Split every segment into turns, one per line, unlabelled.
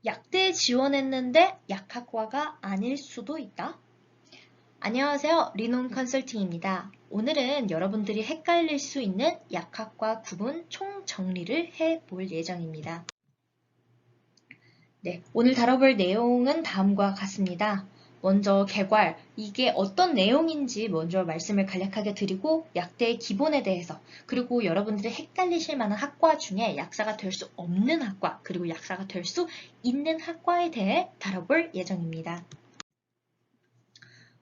약대에 지원했는데 약학과가 아닐 수도 있다? 안녕하세요. 리논 컨설팅입니다. 오늘은 여러분들이 헷갈릴 수 있는 약학과 구분 총정리를 해볼 예정입니다. 네, 오늘 다뤄볼 내용은 다음과 같습니다. 먼저 개괄, 이게 어떤 내용인지 먼저 말씀을 간략하게 드리고 약대의 기본에 대해서, 그리고 여러분들이 헷갈리실 만한 학과 중에 약사가 될 수 없는 학과, 그리고 약사가 될 수 있는 학과에 대해 다뤄볼 예정입니다.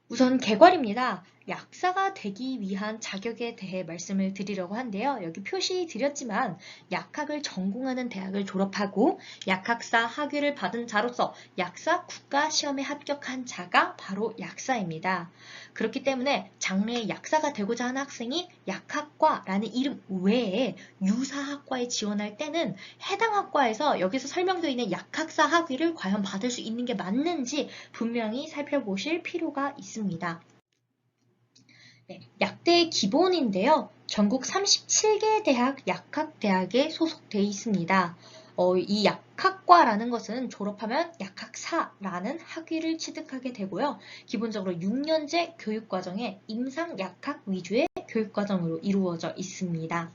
우선 개괄입니다. 약사가 되기 위한 자격에 대해 말씀을 드리려고 한데요. 여기 표시 드렸지만 약학을 전공하는 대학을 졸업하고 약학사 학위를 받은 자로서 약사 국가시험에 합격한 자가 바로 약사입니다. 그렇기 때문에 장래에 약사가 되고자 하는 학생이 약학과라는 이름 외에 유사학과에 지원할 때는 해당 학과에서 여기서 설명되어 있는 약학사 학위를 과연 받을 수 있는 게 맞는지 분명히 살펴보실 필요가 있습니다. 네, 약대의 기본인데요. 전국 37개 대학 약학대학에 소속되어 있습니다. 이 약학과라는 것은 졸업하면 약학사라는 학위를 취득하게 되고요. 기본적으로 6년제 교육과정에 임상약학 위주의 교육과정으로 이루어져 있습니다.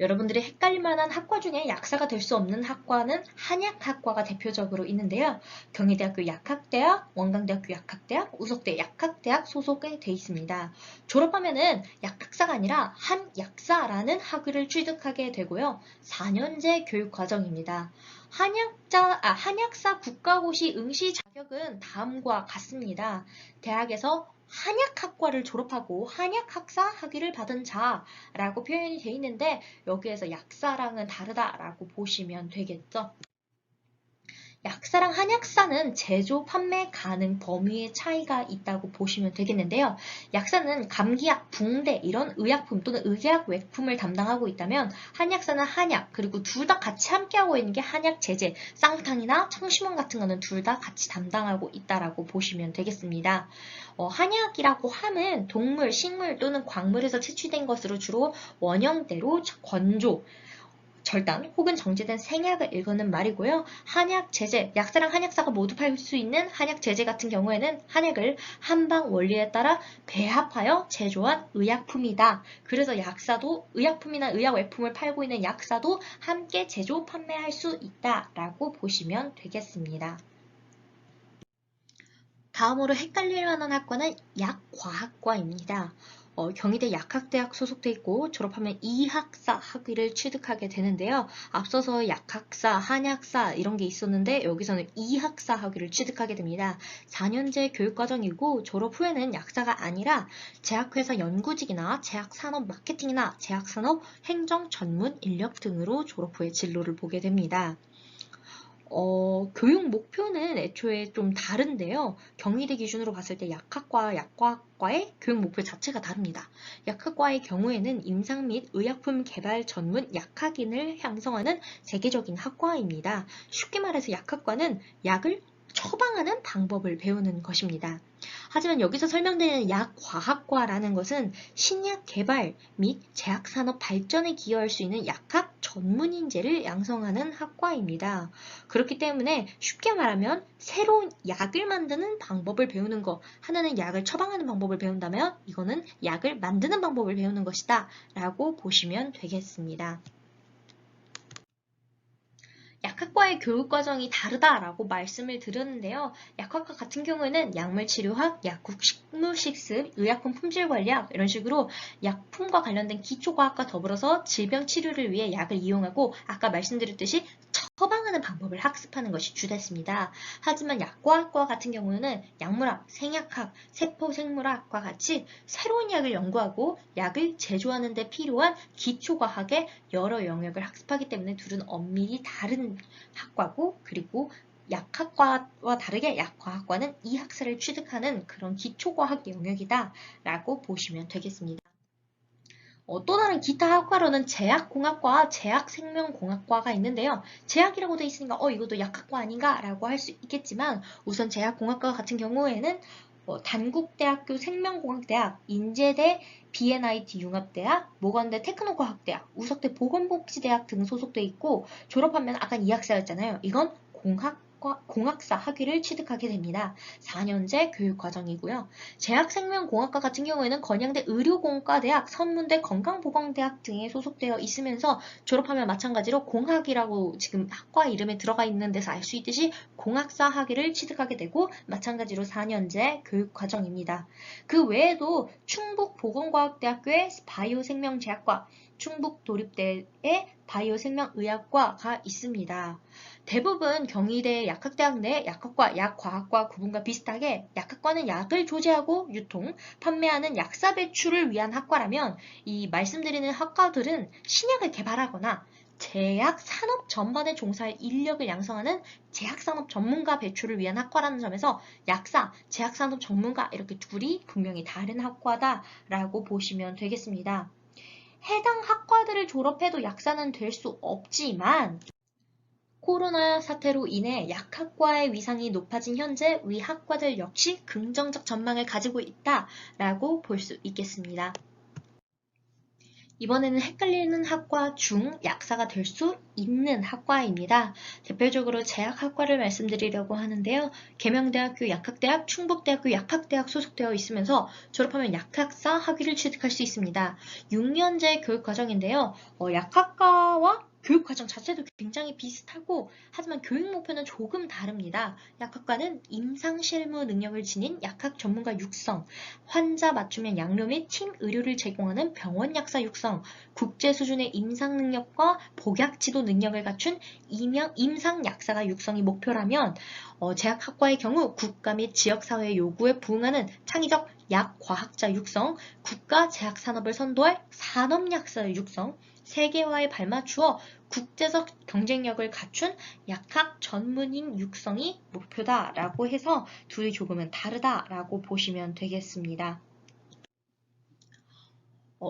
여러분들이 헷갈릴 만한 학과 중에 약사가 될 수 없는 학과는 한약학과가 대표적으로 있는데요. 경희대학교 약학대학, 원광대학교 약학대학, 우석대 약학대학 소속에 돼 있습니다. 졸업하면은 약학사가 아니라 한약사라는 학위를 취득하게 되고요. 4년제 교육과정입니다. 한약사 국가고시 응시 자격은 다음과 같습니다. 대학에서 한약학과를 졸업하고 한약학사 학위를 받은 자라고 표현이 되어 있는데 여기에서 약사랑은 다르다라고 보시면 되겠죠. 약사랑 한약사는 제조, 판매 가능 범위의 차이가 있다고 보시면 되겠는데요. 약사는 감기약, 붕대 이런 의약품 또는 의약 외품을 담당하고 있다면 한약사는 한약, 그리고 둘 다 같이 함께하고 있는 게 한약 제제, 쌍탕이나 청심원 같은 거는 둘 다 같이 담당하고 있다라고 보시면 되겠습니다. 한약이라고 함은 동물, 식물 또는 광물에서 채취된 것으로 주로 원형대로 건조, 절단 혹은 정제된 생약을 일컫는 말이고요. 한약 제제, 약사랑 한약사가 모두 팔 수 있는 한약 제제 같은 경우에는 한약을 한방 원리에 따라 배합하여 제조한 의약품이다. 그래서 약사도 의약품이나 의약 외품을 팔고 있는 약사도 함께 제조, 판매할 수 있다라고 보시면 되겠습니다. 다음으로 헷갈릴 만한 학과는 약과학과입니다. 경희대 약학대학 소속돼 있고 졸업하면 이학사 학위를 취득하게 되는데요. 앞서서 약학사, 한약사 이런 게 있었는데 여기서는 이학사 학위를 취득하게 됩니다. 4년제 교육과정이고 졸업 후에는 약사가 아니라 제약회사 연구직이나 제약산업 마케팅이나 제약산업 행정 전문 인력 등으로 졸업 후에 진로를 보게 됩니다. 교육 목표는 애초에 좀 다른데요. 경희대 기준으로 봤을 때 약학과 약과학과의 교육 목표 자체가 다릅니다. 약학과의 경우에는 임상 및 의약품 개발 전문 약학인을 양성하는 세계적인 학과입니다. 쉽게 말해서 약학과는 약을 처방하는 방법을 배우는 것입니다. 하지만 여기서 설명되는 약과학과라는 것은 신약 개발 및 제약산업 발전에 기여할 수 있는 약학 전문 인재를 양성하는 학과입니다. 그렇기 때문에 쉽게 말하면 새로운 약을 만드는 방법을 배우는 것, 하나는 약을 처방하는 방법을 배운다면 이거는 약을 만드는 방법을 배우는 것이다 라고 보시면 되겠습니다. 약학과의 교육과정이 다르다라고 말씀을 드렸는데요. 약학과 같은 경우에는 약물치료학, 약국 식물식습, 의약품 품질관리학 이런 식으로 약품과 관련된 기초과학과 더불어서 질병치료를 위해 약을 이용하고 아까 말씀드렸듯이 처방하는 방법을 학습하는 것이 주됐습니다. 하지만 약과학과 같은 경우는 약물학, 생약학, 세포생물학과 같이 새로운 약을 연구하고 약을 제조하는 데 필요한 기초과학의 여러 영역을 학습하기 때문에 둘은 엄밀히 다른 학과고 그리고 약학과와 다르게 약과학과는 이 학사를 취득하는 그런 기초과학 영역이다라고 보시면 되겠습니다. 또 다른 기타 학과로는 제약공학과, 제약생명공학과가 있는데요. 제약이라고 되어 있으니까 이것도 약학과 아닌가? 라고 할 수 있겠지만 우선 제약공학과 같은 경우에는 단국대학교 생명공학대학, 인제대 BNIT 융합대학, 모건대 테크노과학대학, 우석대 보건복지대학 등 소속돼 있고 졸업하면 아까 이학사였잖아요. 이건 공학사 학위를 취득하게 됩니다. 4년제 교육과정이고요. 제약생명공학과 같은 경우에는 건양대 의료공과대학, 선문대 건강보건대학 등에 소속되어 있으면서 졸업하면 마찬가지로 공학이라고 지금 학과 이름에 들어가 있는 데서 알 수 있듯이 공학사 학위를 취득하게 되고 마찬가지로 4년제 교육과정입니다. 그 외에도 충북보건과학대학교의 바이오생명제약과 충북도립대의 바이오생명의학과가 있습니다. 대부분 경희대 약학대학 내 약학과, 약과학과 구분과 비슷하게 약학과는 약을 조제하고 유통, 판매하는 약사 배출을 위한 학과라면 이 말씀드리는 학과들은 신약을 개발하거나 제약 산업 전반에 종사할 인력을 양성하는 제약산업 전문가 배출을 위한 학과라는 점에서 약사, 제약산업 전문가 이렇게 둘이 분명히 다른 학과다라고 보시면 되겠습니다. 해당 학과들을 졸업해도 약사는 될 수 없지만 코로나 사태로 인해 약학과의 위상이 높아진 현재 위 학과들 역시 긍정적 전망을 가지고 있다라고 볼 수 있겠습니다. 이번에는 헷갈리는 학과 중 약사가 될 수 있는 학과입니다. 대표적으로 제약학과를 말씀드리려고 하는데요. 계명대학교 약학대학, 충북대학교 약학대학 소속되어 있으면서 졸업하면 약학사 학위를 취득할 수 있습니다. 6년제 교육과정인데요. 약학과와 교육과정 자체도 굉장히 비슷하고 하지만 교육 목표는 조금 다릅니다. 약학과는 임상실무 능력을 지닌 약학 전문가 육성, 환자 맞춤형 양료 및 팀 의료를 제공하는 병원 약사 육성, 국제 수준의 임상 능력과 복약 지도 능력을 갖춘 임상 약사가 육성이 목표라면 제약학과의 경우 국가 및 지역사회의 요구에 부응하는 창의적 약과학자 육성, 국가 제약산업을 선도할 산업약사의 육성, 세계화에 발맞추어 국제적 경쟁력을 갖춘 약학 전문인 육성이 목표다라고 해서 둘이 조금은 다르다라고 보시면 되겠습니다.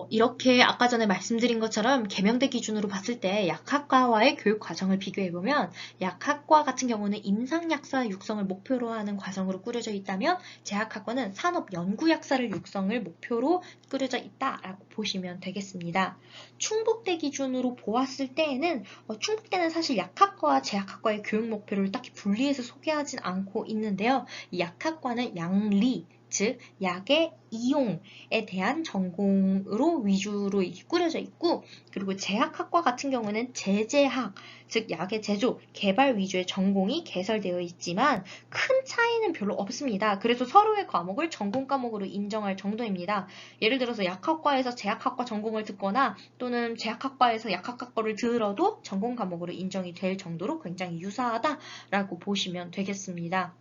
이렇게 아까 전에 말씀드린 것처럼 계명대 기준으로 봤을 때 약학과와의 교육 과정을 비교해보면 약학과 같은 경우는 임상약사 육성을 목표로 하는 과정으로 꾸려져 있다면 제약학과는 산업연구약사를 육성을 목표로 꾸려져 있다라고 보시면 되겠습니다. 충북대 기준으로 보았을 때에는 충북대는 사실 약학과와 제약학과의 교육 목표를 딱히 분리해서 소개하진 않고 있는데요. 이 약학과는 양리, 즉 약의 이용에 대한 전공으로 위주로 꾸려져 있고 그리고 제약학과 같은 경우는 제제학, 즉 약의 제조, 개발 위주의 전공이 개설되어 있지만 큰 차이는 별로 없습니다. 그래서 서로의 과목을 전공 과목으로 인정할 정도입니다. 예를 들어서 약학과에서 제약학과 전공을 듣거나 또는 제약학과에서 약학과를 들어도 전공 과목으로 인정이 될 정도로 굉장히 유사하다라고 보시면 되겠습니다.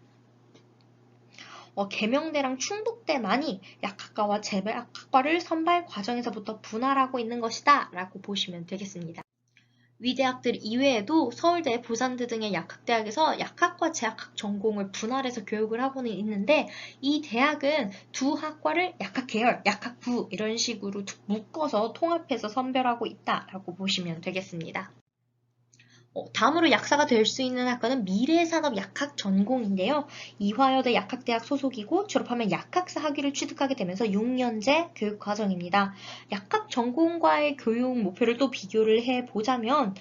계명대랑 충북대만이 약학과와 제약학과를 선발 과정에서부터 분할하고 있는 것이다 라고 보시면 되겠습니다. 위 대학들 이외에도 서울대, 부산대 등의 약학대학에서 약학과 제약학 전공을 분할해서 교육을 하고는 있는데 이 대학은 두 학과를 약학계열, 약학부 이런 식으로 묶어서 통합해서 선별하고 있다라고 보시면 되겠습니다. 다음으로 약사가 될 수 있는 학과는 미래산업 약학 전공인데요. 이화여대 약학대학 소속이고 졸업하면 약학사 학위를 취득하게 되면서 6년제 교육과정입니다. 약학 전공과의 교육 목표를 또 비교를 해보자면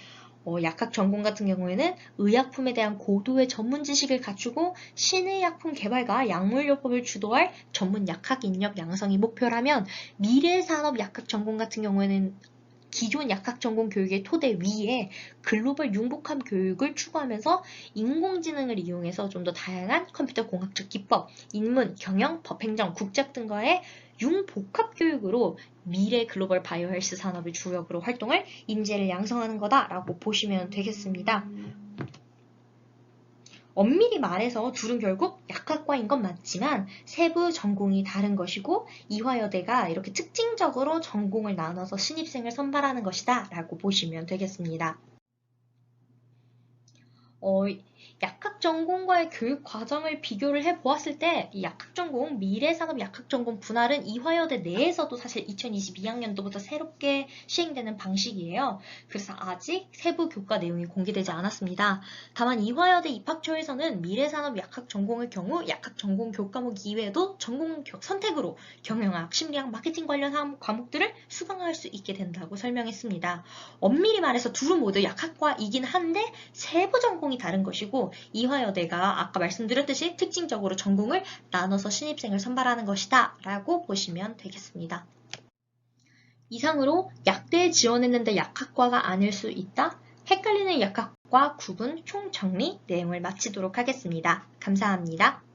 약학 전공 같은 경우에는 의약품에 대한 고도의 전문 지식을 갖추고 신의 약품 개발과 약물요법을 주도할 전문 약학 인력 양성이 목표라면 미래산업 약학 전공 같은 경우에는 기존 약학 전공 교육의 토대 위에 글로벌 융복합 교육을 추구하면서 인공지능을 이용해서 좀 더 다양한 컴퓨터 공학적 기법, 인문, 경영, 법행정, 국제학 등과의 융복합 교육으로 미래 글로벌 바이오 헬스 산업을 주역으로 활동할 인재를 양성하는 거다라고 보시면 되겠습니다. 엄밀히 말해서 둘은 결국 약학과인 건 맞지만 세부 전공이 다른 것이고 이화여대가 이렇게 특징적으로 전공을 나눠서 신입생을 선발하는 것이다 라고 보시면 되겠습니다. 약학 전공과의 교육 과정을 비교를 해보았을 때 이 약학 전공, 미래산업 약학 전공 분할은 이화여대 내에서도 사실 2022학년도부터 새롭게 시행되는 방식이에요. 그래서 아직 세부 교과 내용이 공개되지 않았습니다. 다만 이화여대 입학처에서는 미래산업 약학 전공의 경우 약학 전공 교과목 이외에도 전공 선택으로 경영학, 심리학, 마케팅 관련 과목들을 수강할 수 있게 된다고 설명했습니다. 엄밀히 말해서 둘은 모두 약학과이긴 한데 세부 전공이 다른 것이고 것이고 이화여대가 아까 말씀드렸듯이 특징적으로 전공을 나눠서 신입생을 선발하는 것이다 라고 보시면 되겠습니다. 이상으로 약대에 지원했는데 약학과가 아닐 수 있다? 헷갈리는 약학과 구분 총정리 내용을 마치도록 하겠습니다. 감사합니다.